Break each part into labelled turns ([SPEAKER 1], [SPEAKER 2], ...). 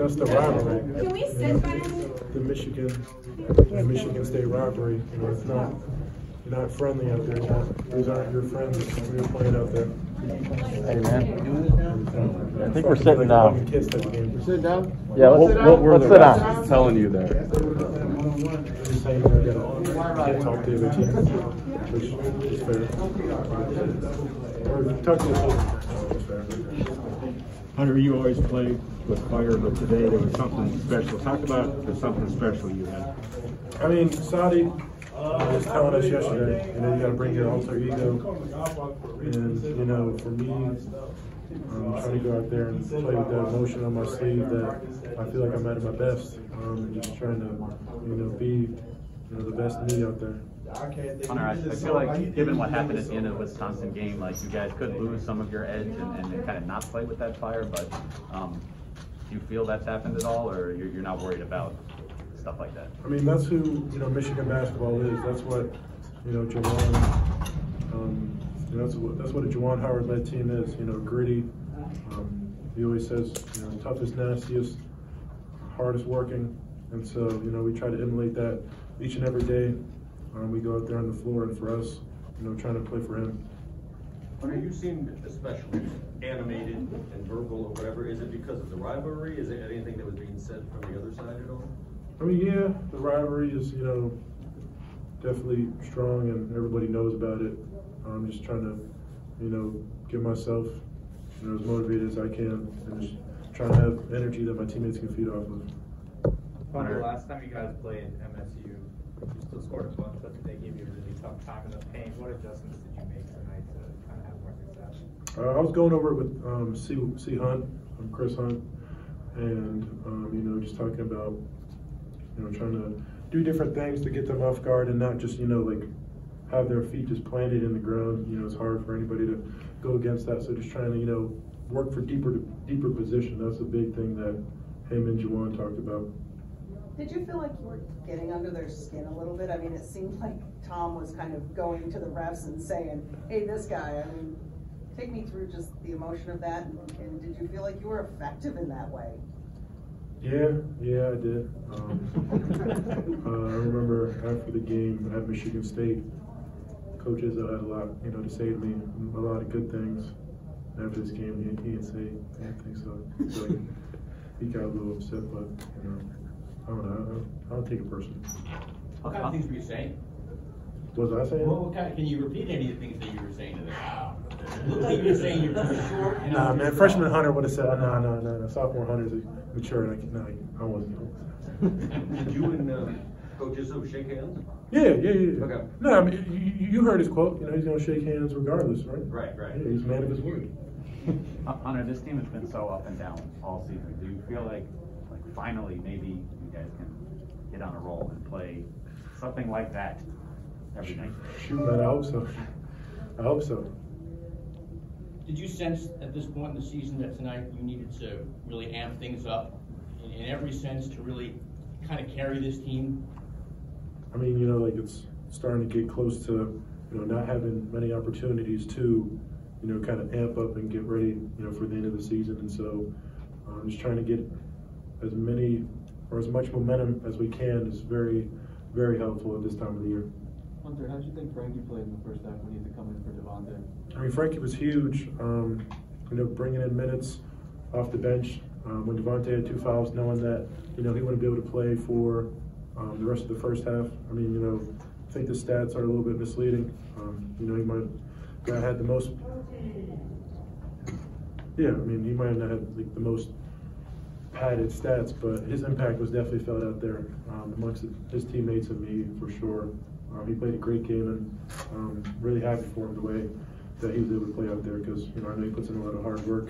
[SPEAKER 1] that's the rivalry.
[SPEAKER 2] Can we sit by him?
[SPEAKER 1] The Michigan State rivalry. You know, it's not. You're not friendly out there. Those aren't your friends when you're playing out there.
[SPEAKER 3] Hey man, I think we're sitting down.
[SPEAKER 4] Sit down?
[SPEAKER 3] Yeah, let's sit down.
[SPEAKER 4] Telling you that.
[SPEAKER 1] Just saying you can't talk to the other team, which is fair. Or talk to the team, it's fair.
[SPEAKER 5] Hunter, you always play with fire, but today there was something special. Talk about the something special you had.
[SPEAKER 1] I mean, Saudi was telling us yesterday, you know, you got to bring your alter ego. And, you know, for me, I'm trying to go out there and play with that emotion on my sleeve that I feel like I'm at my best. Just trying to, you know, be the best me out there.
[SPEAKER 6] Hunter, I feel like given what happened at the end of the Wisconsin game, like you guys could lose some of your edge and kind of not play with that fire, but do you feel that's happened at all, or you're not worried about stuff like that?
[SPEAKER 1] I mean, that's who, you know, Michigan basketball is. That's what, you know, Juwan, you know, that's what a Juwan Howard-led team is, you know, gritty. He always says, you know, toughest, nastiest, hardest working. And so, you know, we try to emulate that each and every day. We go out there on the floor, and for us, you know, trying to play for him.
[SPEAKER 7] Hunter, you seemed especially animated and verbal or whatever. Is it because of the rivalry? Is it anything that was being said from the other side at all?
[SPEAKER 1] I mean, yeah, the rivalry is, you know, definitely strong, and everybody knows about it. I'm just trying to, you know, get myself, you know, as motivated as I can, and just trying to have energy that my teammates can feed off of.
[SPEAKER 8] Hunter, last time you guys played MSU, you still scored a bunch, but they gave you a really tough time in the paint. What adjustments did you make tonight to kind of have more success?
[SPEAKER 1] I was going over it with C. Hunt, Chris Hunt, and you know, just talking about, you know, trying to do different things to get them off guard and not just, you know, like have their feet just planted in the ground. You know, it's hard for anybody to go against that. So just trying to, you know, work for deeper position. That's a big thing that him and Juwan talked about.
[SPEAKER 9] Did you feel like you were getting under their skin a little bit? I mean, it seemed like Tom was kind of going to the refs and saying, hey, this guy, I mean, take me through just the emotion of that. And did you feel like you were effective in that way?
[SPEAKER 1] Yeah, I did. I remember after the game at Michigan State, Coach Izzo had a lot, you know, to say to me, a lot of good things. After this game, he didn't say anything, so he got a little upset, but, you know, I don't take it personally.
[SPEAKER 10] What kind of things were you saying?
[SPEAKER 1] What was I saying?
[SPEAKER 10] Well, can you repeat any of the things that you were saying to them? It looks like you were saying you're too short.
[SPEAKER 1] Nah, man, freshman Hunter would have said, no. Sophomore Hunter's mature, and I wasn't.
[SPEAKER 7] Did you and Coach Izzo shake hands?
[SPEAKER 1] Yeah.
[SPEAKER 7] Okay.
[SPEAKER 1] No, I mean, you heard his quote. You know, he's going to shake hands regardless, right?
[SPEAKER 7] Right.
[SPEAKER 1] Yeah, he's a man of his word.
[SPEAKER 6] Hunter, this team has been so up and down all season. Do you feel like finally maybe you guys can get on a roll and play something like that every night?
[SPEAKER 1] Shoot, man, I hope so.
[SPEAKER 10] Did you sense at this point in the season that tonight you needed to really amp things up in every sense to really kind of carry this team?
[SPEAKER 1] I mean, you know, like it's starting to get close to, you know, not having many opportunities to, you know, kind of amp up and get ready, you know, for the end of the season. And so I'm just trying to get as many or as much momentum as we can is very, very helpful at this time of the year.
[SPEAKER 4] Hunter, how did you think Frankie played in the first half when he had to come in for Devontae?
[SPEAKER 1] I mean, Frankie was huge, you know, bringing in minutes off the bench. When Devontae had 2 fouls, knowing that, you know, he wouldn't be able to play for the rest of the first half. I mean, you know, I think the stats are a little bit misleading. You know, he might have had the most, he might have not had like the most padded stats, but his impact was definitely felt out there amongst his teammates and me for sure. He played a great game, and really happy for him the way that he was able to play out there, because, you know, I know he puts in a lot of hard work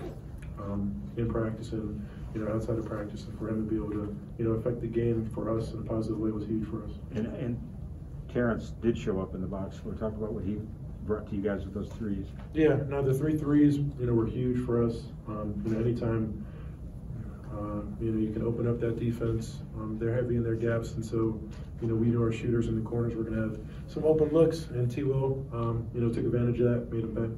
[SPEAKER 1] in practice and, you know, outside of practice, and for him to be able to, you know, affect the game for us in a positive way was huge for us.
[SPEAKER 5] And Terrence did show up in the box. We're talking about what he brought to you guys with those threes.
[SPEAKER 1] Yeah, no, the 3 threes, you know, were huge for us. You know, anytime, you know, you can open up that defense. They're heavy in their gaps, and so, you know, we know our shooters in the corners. We're going to have some open looks, and T-Will, you know, took advantage of that, made them pay.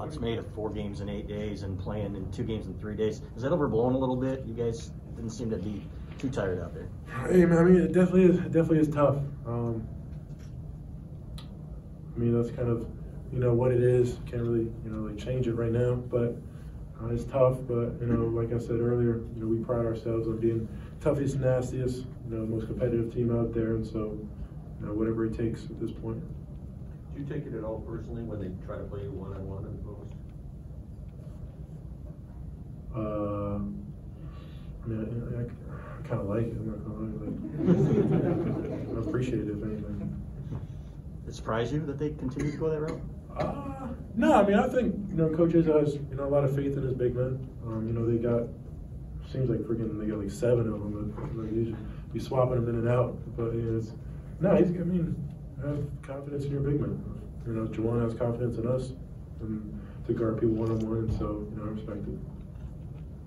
[SPEAKER 3] it's made of 4 games in 8 days and playing in 2 games in 3 days. Is that overblown a little bit? You guys didn't seem to be too tired out there.
[SPEAKER 1] Hey man, I mean it definitely is tough. I mean that's kind of what it is. Can't really like change it right now, but it's tough. But like I said earlier, we pride ourselves on being toughest, nastiest, most competitive team out there, and so whatever it takes at this point.
[SPEAKER 7] Do you take it at all personally when they try to play you one-on-one in the post?
[SPEAKER 1] I mean, I kind of like it. I'm not gonna lie. Like, I appreciate it if anything.
[SPEAKER 3] Did it surprise you that they continue to go that route?
[SPEAKER 1] No, I mean I think Coach Izzo has a lot of faith in his big men. They got seems like freaking they got like 7 of them. But, like, he's be swapping them in and out. But I have confidence in your big men. Juwan has confidence in us and to guard people one-on-one, and so I respect it.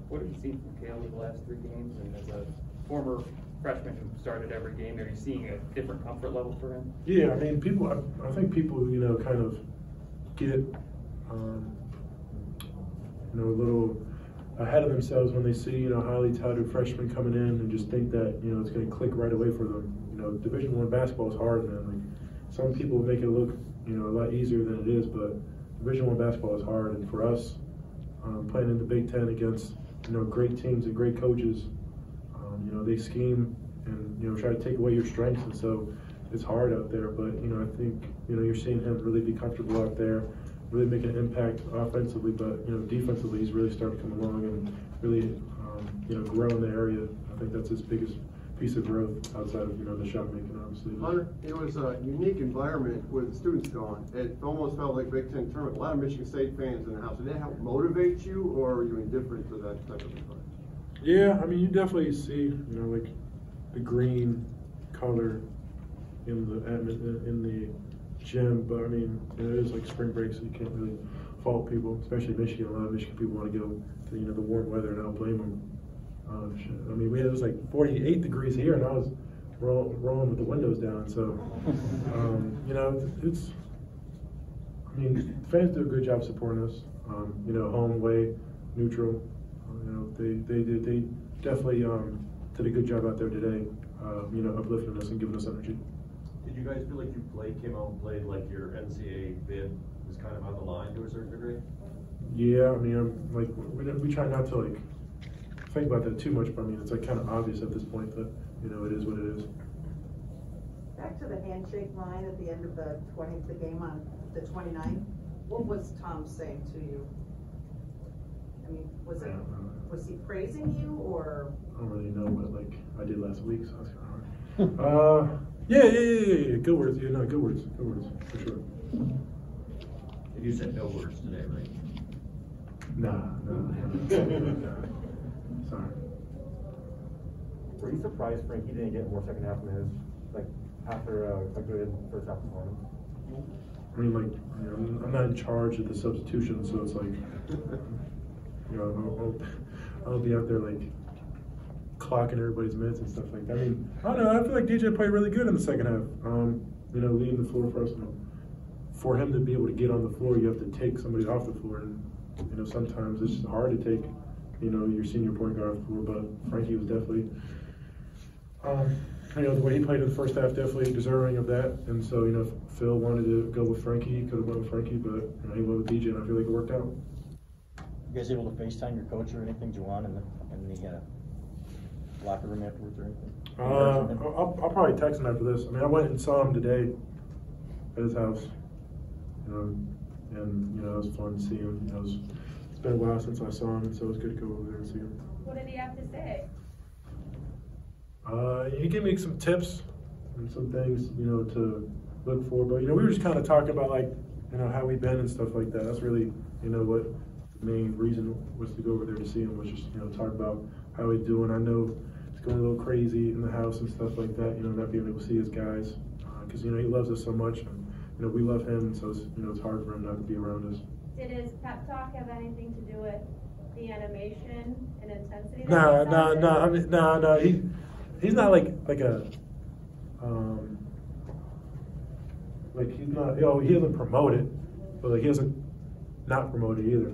[SPEAKER 2] What have you seen from Caleb the last 3 games? And as a former freshman who started every game, are you seeing a different comfort level for him?
[SPEAKER 1] Yeah, I mean, I think people, kind of get, a little ahead of themselves when they see, highly touted freshmen coming in and just think that, it's going to click right away for them. Division I basketball is hard, man. Like, some people make it look, a lot easier than it is, but Division I basketball is hard, and for us, playing in the Big Ten against, great teams and great coaches, they scheme and, try to take away your strengths, and so it's hard out there. But, I think, you're seeing him really be comfortable out there, really make an impact offensively, but, defensively he's really starting to come along and really, grow in the area. I think that's his biggest piece of growth outside of, the shot making, obviously.
[SPEAKER 11] Hunter, it was a unique environment with the students gone. It almost felt like Big Ten tournament. A lot of Michigan State fans in the house. Did that help motivate you, or are you indifferent to that type of environment?
[SPEAKER 1] Yeah, I mean, you definitely see, like the green color in the gym, but I mean, it is like spring break, so you can't really fault people, especially Michigan. A lot of Michigan people want to go to the warm weather, and I don't blame them. I mean, it was like 48 degrees here, and I was rolling with the windows down. So, it's. I mean, fans do a good job supporting us. Home, away, neutral. They definitely did a good job out there today. Uplifting us and giving us energy.
[SPEAKER 7] Did you guys feel like you came out and played like your NCAA bid was kind of on the line to a certain degree?
[SPEAKER 1] Yeah, I mean, we try not to like think about that too much, but I mean, it's like kind of obvious at this point that it is what it is.
[SPEAKER 9] Back to the handshake line at the end of the game on the 29th. What was Tom saying to you? I mean, was he praising you, or?
[SPEAKER 1] I don't really know what I did last week, so that's kind of hard. Yeah. Good words. Yeah, no, good words for sure.
[SPEAKER 7] And you said no words today, right?
[SPEAKER 1] Nah. Sorry.
[SPEAKER 12] Were you surprised Frankie didn't get more second half minutes, after a good first half performance?
[SPEAKER 1] I mean, I'm not in charge of the substitution, so it's like, I'll be out there clocking everybody's minutes and stuff like that. I mean, I don't know. I feel like DJ played really good in the second half. Leading the floor for us. For him to be able to get on the floor, you have to take somebody off the floor, and sometimes it's just hard to take your senior point guard off the floor. But Frankie was definitely, the way he played in the first half, definitely deserving of that. And so Phil wanted to go with Frankie, he could have went with Frankie, but he went with DJ, and I feel like it worked out.
[SPEAKER 3] You guys able to FaceTime your coach or anything, Juwan, in the locker room afterwards or anything?
[SPEAKER 1] I'll probably text him after this. I mean, I went and saw him today at his house, and it was fun to see him. It's been a while since I saw him, and so it was good to go over there and see him.
[SPEAKER 13] What did he have to say?
[SPEAKER 1] He gave me some tips and some things, to look for. But we were just kind of talking about how we've been and stuff like that. That's really, what the main reason was to go over there to see him, was just talk about how he's doing. I know it's going a little crazy in the house and stuff like that. Not being able to see his guys, because he loves us so much, and we love him, and so it's hard for him not to be around us.
[SPEAKER 13] Did his pep talk have anything to do with the animation and intensity?
[SPEAKER 1] No. He's not like a he's not. He doesn't promote it, but he doesn't not promoted either.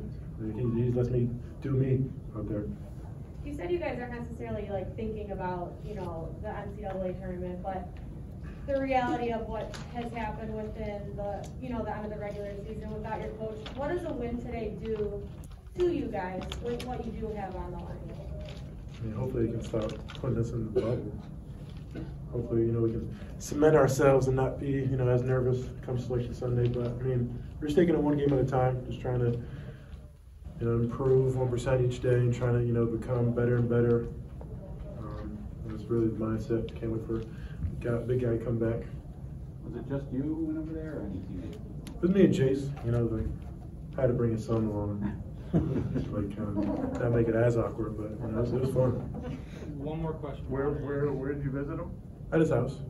[SPEAKER 1] He lets me do me out there.
[SPEAKER 13] You said you guys aren't necessarily like thinking about, you know, the NCAA tournament, but the reality of what has happened within the, you know, the end of the regular season without your coach, what does a win today do to you guys with what you do have on the line?
[SPEAKER 1] I mean, hopefully we can stop putting us in the bubble. Hopefully, you know, we can cement ourselves and not be, you know, as nervous come Selection Sunday. But I mean, we're just taking it one game at a time, just trying to, you know, improve 1% each day and trying to, you know, become better and better. That's really the mindset. Can't wait for big guy to come back.
[SPEAKER 6] Was it just you who went over there, or any teammates?
[SPEAKER 1] It was me and Chase. You know, like, I had to bring his son along. Like, not make it as awkward, but you know, it was fun.
[SPEAKER 8] One more question.
[SPEAKER 5] Where did you visit him?
[SPEAKER 1] At his house.